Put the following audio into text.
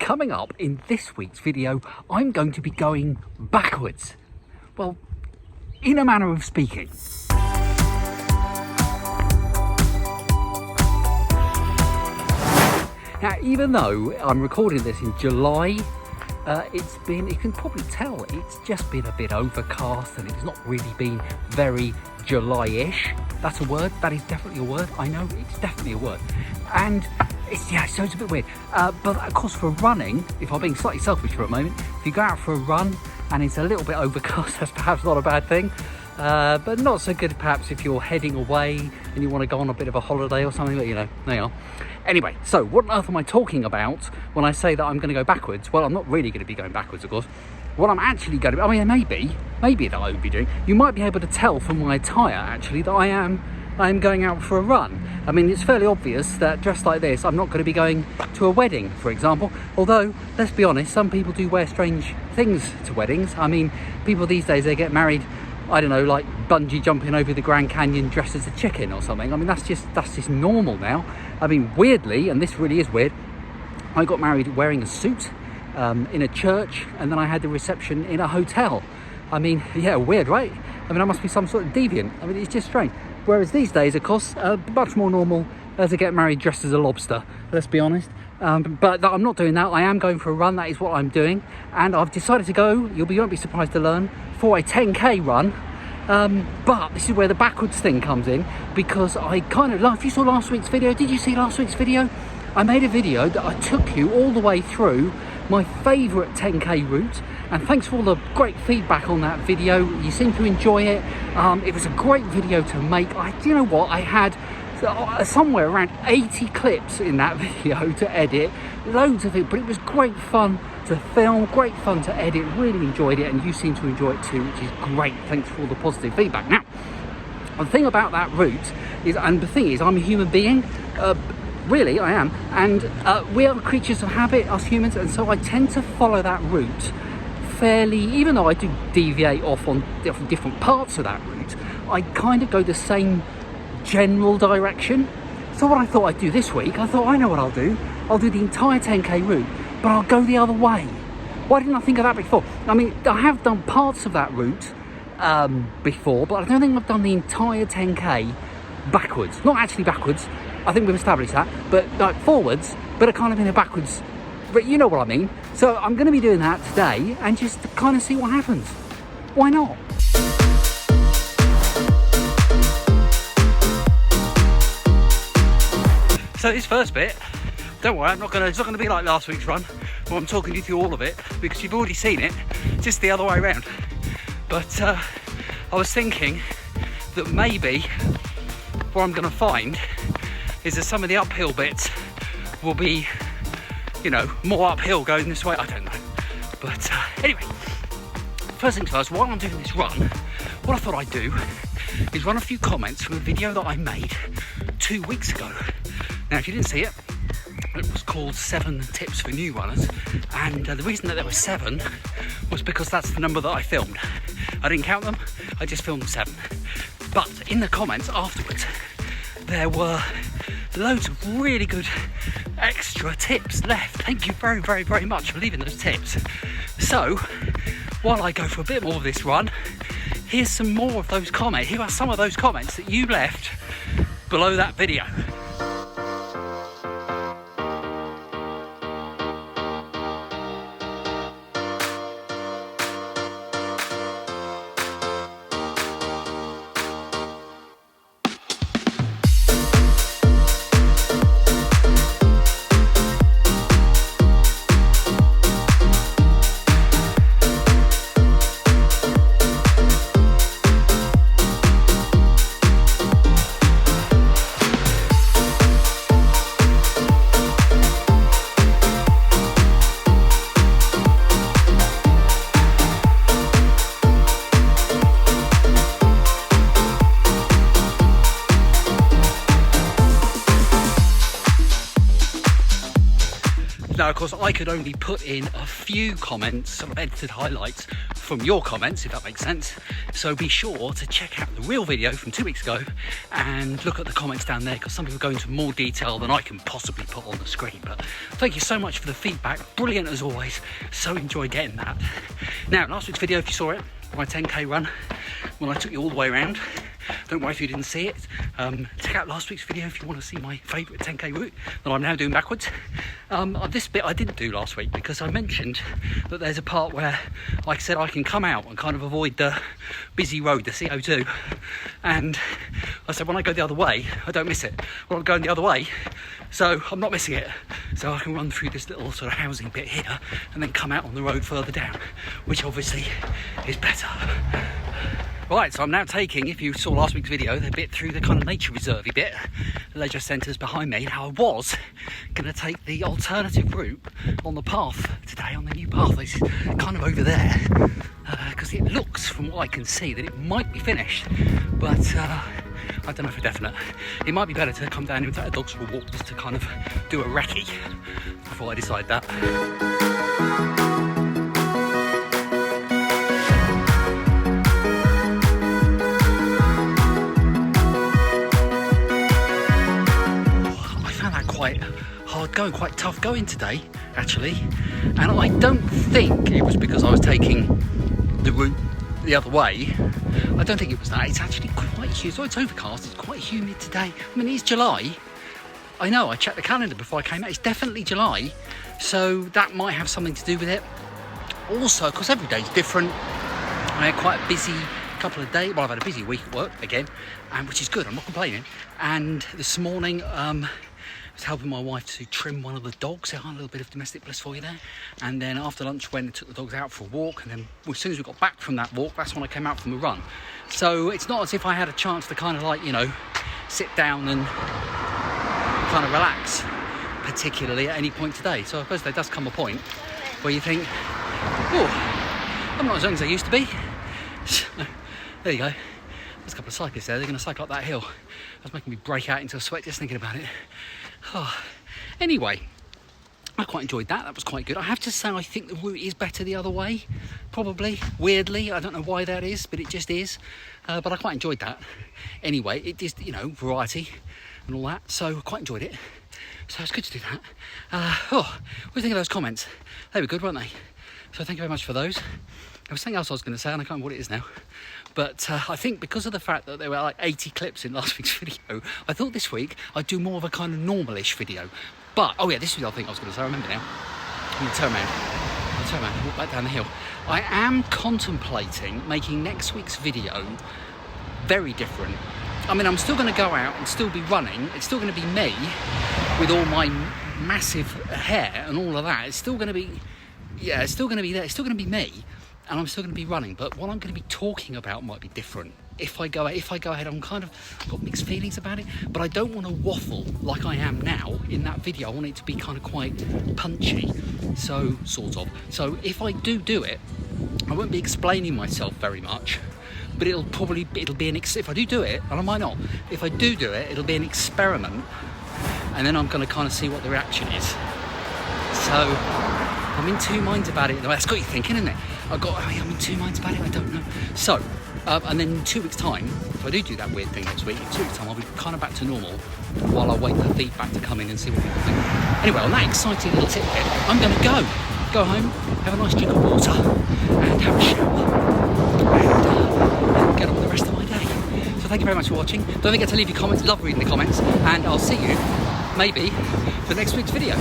coming up in this week's video, I'm going to be going backwards. Well, in a manner of speaking. Now, even though I'm recording this in July, you can probably tell it's just been a bit overcast and it's not really been very July-ish. That's a word, that is definitely a word. I know, it's definitely a word. And so it's a bit weird. But of course for running, if I'm being slightly selfish for a moment, if you go out for a run and it's a little bit overcast, that's perhaps not a bad thing. But not so good perhaps if you're heading away and you want to go on a bit of a holiday or something, but you know, there you are. Anyway, so what on earth am I talking about when I say that I'm going to go backwards? Well, I'm not really going to be going backwards, of course. What I'm actually going to be, I mean, maybe that I would be doing. You might be able to tell from my attire, actually, that I am going out for a run. I mean, it's fairly obvious that dressed like this, I'm not going to be going to a wedding, for example. Although, let's be honest, some people do wear strange things to weddings. I mean, people these days, they get married, I don't know, like bungee jumping over the Grand Canyon dressed as a chicken or something. I mean, that's just normal now. I mean, weirdly, and this really is weird, I got married wearing a suit in a church, and then I had the reception in a hotel. I mean, yeah, weird, right? I mean, I must be some sort of deviant. I mean, it's just strange. Whereas these days, of course, much more normal to get married dressed as a lobster, let's be honest. But I'm not doing that. I am going for a run. That is what I'm doing. And I've decided to go, you won't be surprised to learn, for a 10k run. But this is where the backwards thing comes in, because I kind of, if you saw last week's video, did you see last week's video? I made a video that I took you all the way through my favourite 10k route, and thanks for all the great feedback on that video. You seem to enjoy it. It was a great video to make. Do you know what? I had somewhere around 80 clips in that video to edit, loads of it, but it was great fun to film, great fun to edit, really enjoyed it, and you seem to enjoy it too, which is great. Thanks for all the positive feedback. Now, the thing about that route is, and the thing is, I'm a human being, really I am, and we are creatures of habit, us humans, and so I tend to follow that route fairly, even though I do deviate off on different parts of that route, I kind of go the same general direction. So what I thought I'd do this week, I thought, I know what I'll do the entire 10k route, but I'll go the other way. Why didn't I think of that before? I mean, I have done parts of that route before, but I don't think I've done the entire 10k backwards. Not actually backwards, I think we've established that, but like forwards, but kind of in a backwards, but you know what I mean. So I'm going to be doing that today and just to kind of see what happens. Why not? So this first bit, don't worry, it's not going to be like last week's run where I'm talking you through all of it, because you've already seen it, just the other way around. But I was thinking that maybe what I'm going to find is that some of the uphill bits will be, you know, more uphill going this way. I don't know. But anyway, first things first, while I'm doing this run, what I thought I'd do is run a few comments from a video that I made 2 weeks ago. Now, if you didn't see it, it was called 7 Tips for New Runners, and the reason that there were 7 was because that's the number that I filmed. I didn't count them, I just filmed 7. But in the comments afterwards, there were loads of really good extra tips left. Thank you very, very, very much for leaving those tips. So, while I go for a bit more of this run, here's some more of those comments. Here are some of those comments that you left below that video. course, I could only put in a few comments, sort of edited highlights from your comments, if that makes sense. So be sure to check out the real video from 2 weeks ago and look at the comments down there, because some people go into more detail than I can possibly put on the screen. But thank you so much for the feedback. Brilliant as always. So enjoy getting that. Now, last week's video, if you saw it, my 10k run, when I took you all the way around. Don't worry if you didn't see it. Check out last week's video if you want to see my favourite 10k route that I'm now doing backwards. This bit I didn't do last week because I mentioned that there's a part where, like I said, I can come out and kind of avoid the busy road, the CO2. And I said when I go the other way, I don't miss it. Well, I'm going the other way, so I'm not missing it. So I can run through this little sort of housing bit here and then come out on the road further down, which obviously is better. Right, so I'm now taking, if you saw last week's video, the bit through the kind of nature reserve-y bit, the leisure centres behind me. Now I was going to take the alternative route on the path today, on the new path. It's kind of over there, because it looks, from what I can see, that it might be finished, but I don't know for definite. It might be better to come down and take the dogs for a walk, just to kind of do a recce before I decide that. Quite hard going, quite tough going today, actually. And I don't think it was because I was taking the route the other way. I don't think it was that. It's actually quite humid. So it's overcast, it's quite humid today. I mean, it's July. I know, I checked the calendar before I came out. It's definitely July. So that might have something to do with it. Also, because every day's different. I had quite a busy couple of days. Well, I've had a busy week at work again, and which is good, I'm not complaining. And this morning, I was helping my wife to trim one of the dogs. A little bit of domestic bliss for you there. And then after lunch, went and took the dogs out for a walk. And then as soon as we got back from that walk, that's when I came out from the run. So it's not as if I had a chance to kind of like, you know, sit down and kind of relax, particularly at any point today. So I suppose there does come a point where you think, oh, I'm not as young as I used to be. There you go. There's a couple of cyclists there. They're going to cycle up that hill. That's making me break out into a sweat just thinking about it. Oh. Anyway, I quite enjoyed that. That was quite good. I have to say, I think the route is better the other way. Probably. Weirdly. I don't know why that is, but it just is. But I quite enjoyed that. Anyway, it is, you know, variety and all that. So I quite enjoyed it. So it's good to do that. What do you think of those comments? They were good, weren't they? So thank you very much for those. There was something else I was going to say, and I can't remember what it is now. But I think because of the fact that there were like 80 clips in last week's video, I thought this week I'd do more of a kind of normal-ish video. But, oh yeah, this is the other thing I was going to say, I remember now. I'm going to turn around, walk back down the hill. I am contemplating making next week's video very different. I mean, I'm still going to go out and still be running. It's still going to be me with all my massive hair and all of that. It's still going to be, yeah, it's still going to be there. It's still going to be me. And I'm still going to be running, but what I'm going to be talking about might be different. If I go ahead, I'm kind of got mixed feelings about it, but I don't want to waffle like I am now in that video. I want it to be kind of quite punchy, so sort of. So if I do it, I won't be explaining myself very much, but it'll be if I do it, and I might not. If I do it, it'll be an experiment, and then I'm going to kind of see what the reaction is. So I'm in two minds about it. That's got you thinking, isn't it? I'm in two minds about it, I don't know. So, and then in 2 weeks' time, if I do that weird thing next week, in 2 weeks' time I'll be kind of back to normal while I wait for feedback to come in and see what people think. Anyway, on that exciting little tidbit, I'm going to go home, have a nice drink of water, and have a shower, and get on with the rest of my day. So thank you very much for watching. Don't forget to leave your comments, love reading the comments, and I'll see you, maybe, for next week's video.